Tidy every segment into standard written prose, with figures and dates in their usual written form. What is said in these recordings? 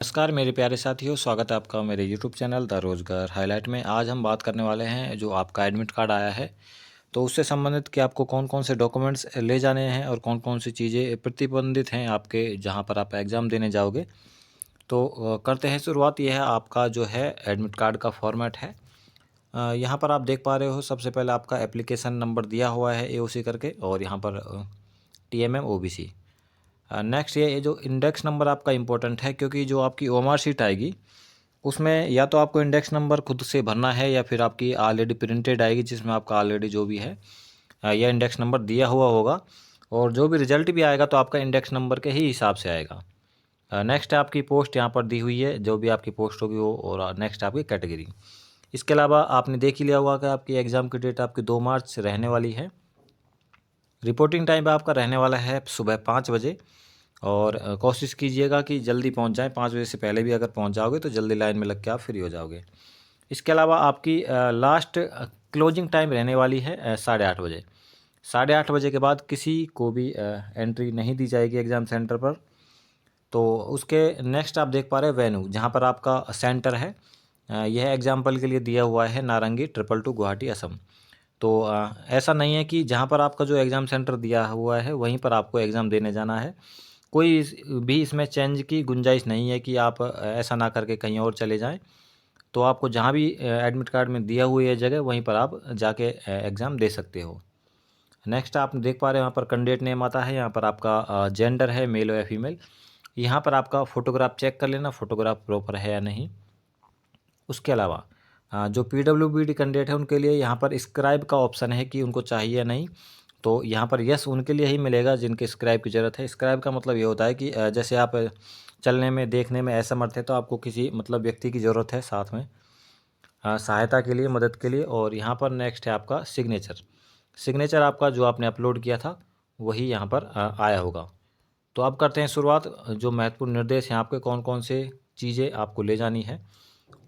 नमस्कार मेरे प्यारे साथियों, स्वागत है आपका मेरे YouTube चैनल द रोज़गार हाईलाइट में। आज हम बात करने वाले हैं जो आपका एडमिट कार्ड आया है, तो उससे संबंधित कि आपको कौन कौन से डॉक्यूमेंट्स ले जाने हैं और कौन कौन सी चीज़ें प्रतिबंधित हैं आपके जहां पर आप एग्ज़ाम देने जाओगे। तो करते हैं शुरुआत। यह है आपका जो है एडमिट कार्ड का फॉर्मेट है। यहाँ पर आप देख पा रहे हो, सबसे पहले आपका एप्लीकेशन नंबर दिया हुआ है AOC करके, और यहाँ पर TMM OBC। नेक्स्ट ये जो इंडेक्स नंबर आपका इम्पोर्टेंट है, क्योंकि जो आपकी OMR शीट आएगी उसमें या तो आपको इंडेक्स नंबर खुद से भरना है या फिर आपकी ऑलरेडी प्रिंटेड आएगी जिसमें आपका ऑलरेडी जो भी है यह इंडेक्स नंबर दिया हुआ होगा, और जो भी रिजल्ट भी आएगा तो आपका इंडेक्स नंबर के ही हिसाब से आएगा। नेक्स्ट है आपकी पोस्ट, यहाँ पर दी हुई है जो भी आपकी पोस्ट होगी वो, और नेक्स्ट आपकी कैटेगरी। इसके अलावा आपने देख ही लिया होगा कि आपकी एग्ज़ाम की डेट आपकी 2 मार्च रहने वाली है। रिपोर्टिंग टाइम आपका रहने वाला है सुबह 5 बजे, और कोशिश कीजिएगा कि जल्दी पहुंच जाएं। 5 बजे से पहले भी अगर पहुंच जाओगे तो जल्दी लाइन में लग के आप फ्री हो जाओगे। इसके अलावा आपकी लास्ट क्लोजिंग टाइम रहने वाली है 8:30 बजे। 8:30 बजे के बाद किसी को भी एंट्री नहीं दी जाएगी एग्ज़ाम सेंटर पर। तो उसके नेक्स्ट आप देख पा रहे हैं वेन्यू, जहाँ पर आपका सेंटर है। यह एग्जाम्पल के लिए दिया हुआ है नारंगी 222 गुवाहाटी असम। तो ऐसा नहीं है कि जहाँ पर आपका जो एग्ज़ाम सेंटर दिया हुआ है वहीं पर आपको एग्ज़ाम देने जाना है। कोई भी इसमें चेंज की गुंजाइश नहीं है कि आप ऐसा ना करके कहीं और चले जाएं। तो आपको जहाँ भी एडमिट कार्ड में दिया हुआ है जगह, वहीं पर आप जाके एग्ज़ाम दे सकते हो। नेक्स्ट आप देख पा रहे हैं यहाँ पर कैंडिडेट नेम आता है, यहाँ पर आपका जेंडर है मेल या फीमेल। यहाँ पर आपका फ़ोटोग्राफ चेक कर लेना, फ़ोटोग्राफ प्रॉपर है या नहीं। उसके अलावा जो PWBD कैंडिडेट है उनके लिए यहाँ पर स्क्राइब का ऑप्शन है कि उनको चाहिए या नहीं। तो यहाँ पर यस उनके लिए ही मिलेगा जिनके स्क्राइब की ज़रूरत है। स्क्राइब का मतलब ये होता है कि जैसे आप चलने में देखने में असमर्थ है तो आपको किसी मतलब व्यक्ति की ज़रूरत है साथ में सहायता के लिए, मदद के लिए। और यहाँ पर नेक्स्ट है आपका सिग्नेचर। सिग्नेचर आपका जो आपने अपलोड किया था वही यहाँ पर आया होगा। तो अब करते हैं शुरुआत। जो महत्वपूर्ण निर्देश हैं आपके, कौन कौन से चीज़ें आपको ले जानी है।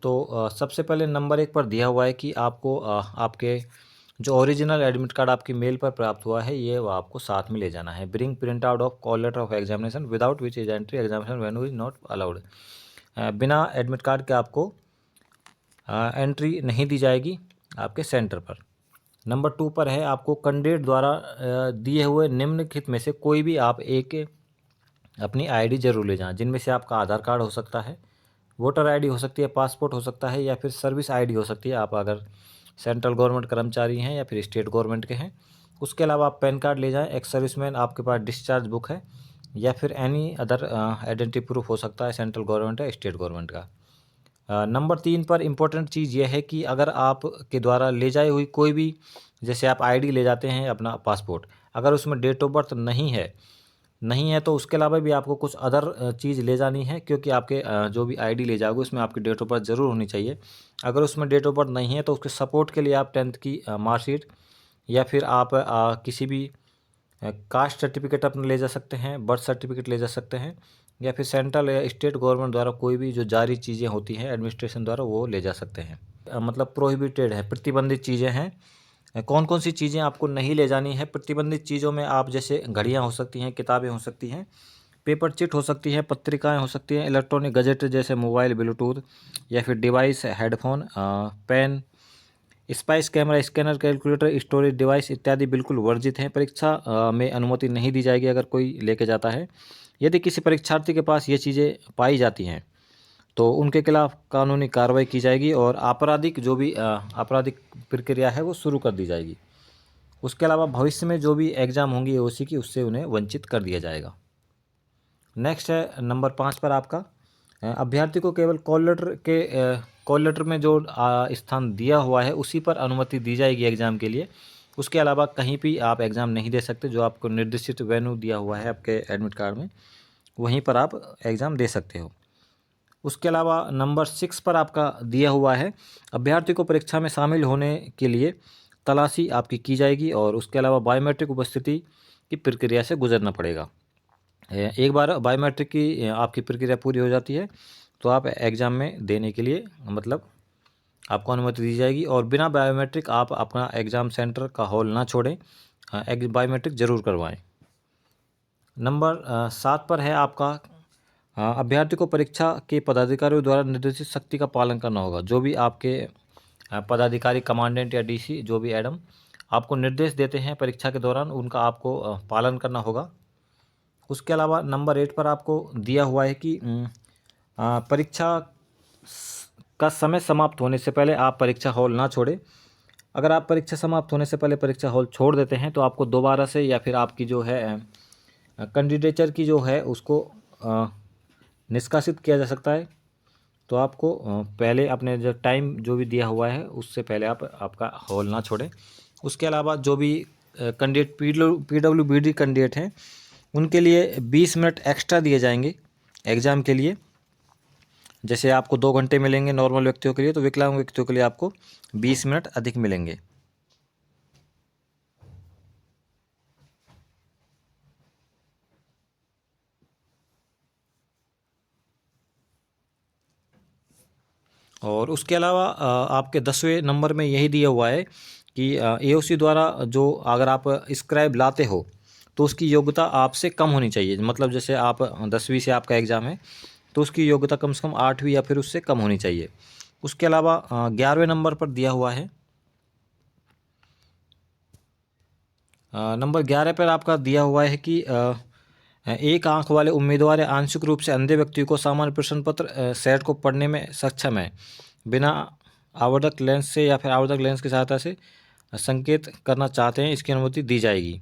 तो सबसे पहले नंबर 1 पर दिया हुआ है कि आपको आपके जो ओरिजिनल एडमिट कार्ड आपकी मेल पर प्राप्त हुआ है ये वो आपको साथ में ले जाना है। Bring print out of call letter of examination without which is entry examination venue is not allowed. बिना एडमिट कार्ड के आपको एंट्री नहीं दी जाएगी आपके सेंटर पर। नंबर 2 पर है आपको कैंडिडेट द्वारा दिए हुए निम्नलिखित में से कोई भी आप एक अपनी आईडी जरूर ले जाएं, जिनमें से आपका आधार कार्ड हो सकता है, वोटर आईडी हो सकती है, पासपोर्ट हो सकता है, या फिर सर्विस आईडी हो सकती है, आप अगर सेंट्रल गवर्नमेंट कर्मचारी हैं या फिर स्टेट गवर्नमेंट के हैं। उसके अलावा आप पैन कार्ड ले जाएं, एक्स सर्विसमैन आपके पास डिस्चार्ज बुक है, या फिर एनी अदर आइडेंटिटी प्रूफ हो सकता है सेंट्रल गवर्नमेंट या स्टेट गवर्नमेंट का। नंबर 3 पर इम्पोर्टेंट चीज़ यह है कि अगर आप के द्वारा ले जाई हुई कोई भी, जैसे आप आईडी ले जाते हैं अपना पासपोर्ट, अगर उसमें डेट ऑफ बर्थ नहीं है तो उसके अलावा भी आपको कुछ अदर चीज़ ले जानी है, क्योंकि आपके जो भी आईडी ले जाओगे उसमें आपकी डेट ऑफ बर्थ ज़रूर होनी चाहिए। अगर उसमें डेट ऑफ बर्थ नहीं है तो उसके सपोर्ट के लिए आप 10th की मार्कशीट, या फिर आप किसी भी कास्ट सर्टिफिकेट अपना ले जा सकते हैं, बर्थ सर्टिफिकेट ले जा सकते हैं, या फिर सेंट्रल या स्टेट गवर्नमेंट द्वारा कोई भी जो जारी चीज़ें होती हैं एडमिनिस्ट्रेशन द्वारा वो ले जा सकते हैं। मतलब प्रोहिबिटेड है, प्रतिबंधित चीज़ें हैं। कौन कौन सी चीज़ें आपको नहीं ले जानी है प्रतिबंधित चीज़ों में? आप जैसे घड़ियाँ हो सकती हैं, किताबें हो सकती हैं, पेपर चिट हो सकती है, पत्रिकाएं हो सकती हैं, इलेक्ट्रॉनिक गजेट जैसे मोबाइल, ब्लूटूथ या फिर device, headphone, pen, spy camera, scanner, calculator, storage device इत्यादि बिल्कुल वर्जित हैं। परीक्षा में अनुमति नहीं दी जाएगी अगर कोई लेके जाता है। यदि किसी परीक्षार्थी के पास ये चीज़ें पाई जाती हैं तो उनके खिलाफ कानूनी कार्रवाई की जाएगी और आपराधिक जो भी आपराधिक प्रक्रिया है वो शुरू कर दी जाएगी। उसके अलावा भविष्य में जो भी एग्ज़ाम होंगी AOC की, उससे उन्हें वंचित कर दिया जाएगा। नेक्स्ट है नंबर 5 पर आपका अभ्यर्थी को केवल कॉल लेटर में जो स्थान दिया हुआ है उसी पर अनुमति दी जाएगी एग्ज़ाम के लिए। उसके अलावा कहीं भी आप एग्ज़ाम नहीं दे सकते। जो आपको निर्दिष्ट वेन्यू दिया हुआ है आपके एडमिट कार्ड में, वहीं पर आप एग्ज़ाम दे सकते हो। उसके अलावा नंबर 6 पर आपका दिया हुआ है अभ्यर्थी को परीक्षा में शामिल होने के लिए तलाशी आपकी की जाएगी, और उसके अलावा बायोमेट्रिक उपस्थिति की प्रक्रिया से गुजरना पड़ेगा। एक बार बायोमेट्रिक की आपकी प्रक्रिया पूरी हो जाती है तो आप एग्ज़ाम में देने के लिए मतलब आपको अनुमति दी जाएगी, और बिना बायोमेट्रिक आप अपना एग्ज़ाम सेंटर का हॉल ना छोड़ें, बायोमेट्रिक ज़रूर करवाएं। नंबर 7 पर है आपका अभ्यर्थी को परीक्षा के पदाधिकारियों द्वारा निर्देशित सख्ती का पालन करना होगा। जो भी आपके पदाधिकारी, कमांडेंट या डीसी, जो भी एडम आपको निर्देश देते हैं परीक्षा के दौरान, उनका आपको पालन करना होगा। उसके अलावा नंबर 8 पर आपको दिया हुआ है कि परीक्षा का समय समाप्त होने से पहले आप परीक्षा हॉल ना छोड़ें। अगर आप परीक्षा समाप्त होने से पहले परीक्षा हॉल छोड़ देते हैं तो आपको दोबारा से या फिर आपकी जो है कैंडिडेचर की जो है उसको निष्कासित किया जा सकता है। तो आपको पहले अपने जो टाइम जो भी दिया हुआ है उससे पहले आप आपका हॉल ना छोड़ें। उसके अलावा जो भी कैंडिडेट PWBD कैंडिडेट हैं उनके लिए 20 मिनट एक्स्ट्रा दिए जाएंगे एग्ज़ाम के लिए। जैसे आपको 2 घंटे मिलेंगे नॉर्मल व्यक्तियों के लिए, तो विकलांग व्यक्तियों के लिए आपको 20 मिनट अधिक मिलेंगे। और उसके अलावा आपके 10वें नंबर में यही दिया हुआ है कि AOC द्वारा जो अगर आप स्क्राइब लाते हो तो उसकी योग्यता आपसे कम होनी चाहिए। मतलब जैसे आप 10वीं से आपका एग्ज़ाम है तो उसकी योग्यता कम से कम 8वीं या फिर उससे कम होनी चाहिए। उसके अलावा 11वें नंबर पर दिया हुआ है, नंबर 11 पर आपका दिया हुआ है कि एक आंख वाले उम्मीदवार या आंशिक रूप से अंधे व्यक्ति को सामान्य प्रश्न पत्र सेट को पढ़ने में सक्षम है, बिना आवर्धक लेंस से या फिर आवर्धक लेंस की सहायता से संकेत करना चाहते हैं, इसकी अनुमति दी जाएगी।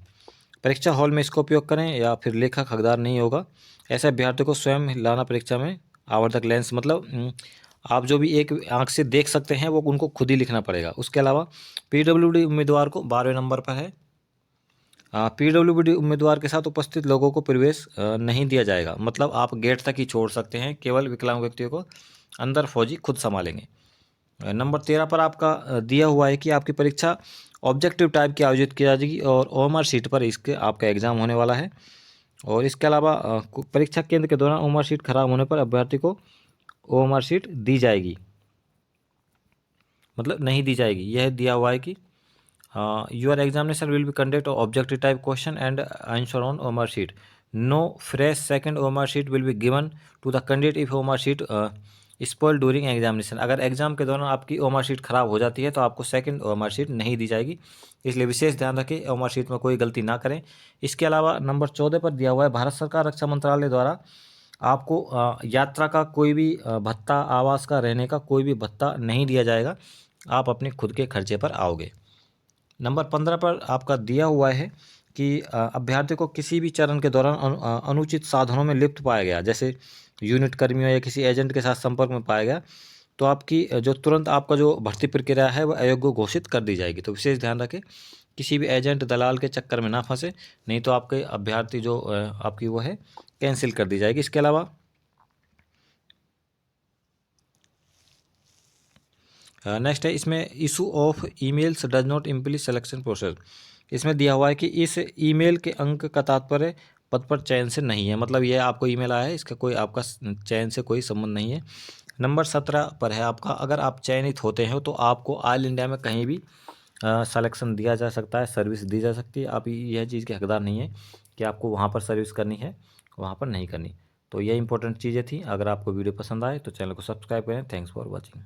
परीक्षा हॉल में इसका उपयोग करें या फिर लेखक हकदार नहीं होगा। ऐसे अभ्यर्थी को स्वयं लाना परीक्षा में आवर्धक लेंस, मतलब आप जो भी एक आंख से देख सकते हैं वो उनको खुद ही लिखना पड़ेगा। उसके अलावा PWD उम्मीदवार को 12वें नंबर पर है, PWD उम्मीदवार के साथ उपस्थित लोगों को प्रवेश नहीं दिया जाएगा। मतलब आप गेट तक ही छोड़ सकते हैं, केवल विकलांग व्यक्तियों को अंदर फौजी खुद संभालेंगे। नंबर 13 पर आपका दिया हुआ है कि आपकी परीक्षा ऑब्जेक्टिव टाइप की आयोजित की जाएगी और OMR शीट पर इसके आपका एग्ज़ाम होने वाला है। और इसके अलावा परीक्षा केंद्र के दौरान OMR शीट खराब होने पर अभ्यर्थी को OMR शीट दी जाएगी, मतलब नहीं दी जाएगी। यह दिया हुआ है कि your examination will be conduct objective type question and answer on OMR sheet. No fresh second OMR sheet will be given to the candidate if OMR sheet spoil during examination. अगर एग्जाम के दौरान आपकी OMR sheet खराब हो जाती है तो आपको सेकंड OMR शीट नहीं दी जाएगी, इसलिए विशेष ध्यान रखें OMR शीट में कोई गलती ना करें। इसके अलावा नंबर 14 पर दिया हुआ है, भारत सरकार रक्षा मंत्रालय द्वारा आपको यात्रा का कोई भी भत्ता, आवास का, रहने का कोई भी भत्ता नहीं दिया जाएगा, आप अपने खुद के खर्चे पर आओगे। नंबर 15 पर आपका दिया हुआ है कि अभ्यर्थी को किसी भी चरण के दौरान अनुचित साधनों में लिप्त पाया गया, जैसे यूनिट कर्मियों या किसी एजेंट के साथ संपर्क में पाया गया, तो आपकी जो तुरंत आपका जो भर्ती प्रक्रिया है वह अयोग्य घोषित कर दी जाएगी। तो विशेष ध्यान रखें, किसी भी एजेंट, दलाल के चक्कर में ना फंसे, नहीं तो आपके अभ्यर्थी जो आपकी वो है कैंसिल कर दी जाएगी। इसके अलावा नेक्स्ट है, इसमें issue of emails does not imply selection process. इसमें दिया हुआ है कि इस ईमेल के अंक का तात्पर्य पद पर चयन से नहीं है। मतलब यह आपको ईमेल आया है, इसका कोई आपका चयन से कोई संबंध नहीं है। नंबर 17 पर है आपका, अगर आप चयनित होते हैं तो आपको ऑल इंडिया में कहीं भी सिलेक्शन दिया जा सकता है, सर्विस दी जा सकती है। आप यह चीज़ के हकदार नहीं है कि आपको वहाँ पर सर्विस करनी है, वहाँ पर नहीं करनी। तो ये इंपॉर्टेंट चीज़ें थी। अगर आपको वीडियो पसंद आए तो चैनल को सब्सक्राइब करें। Thanks for watching.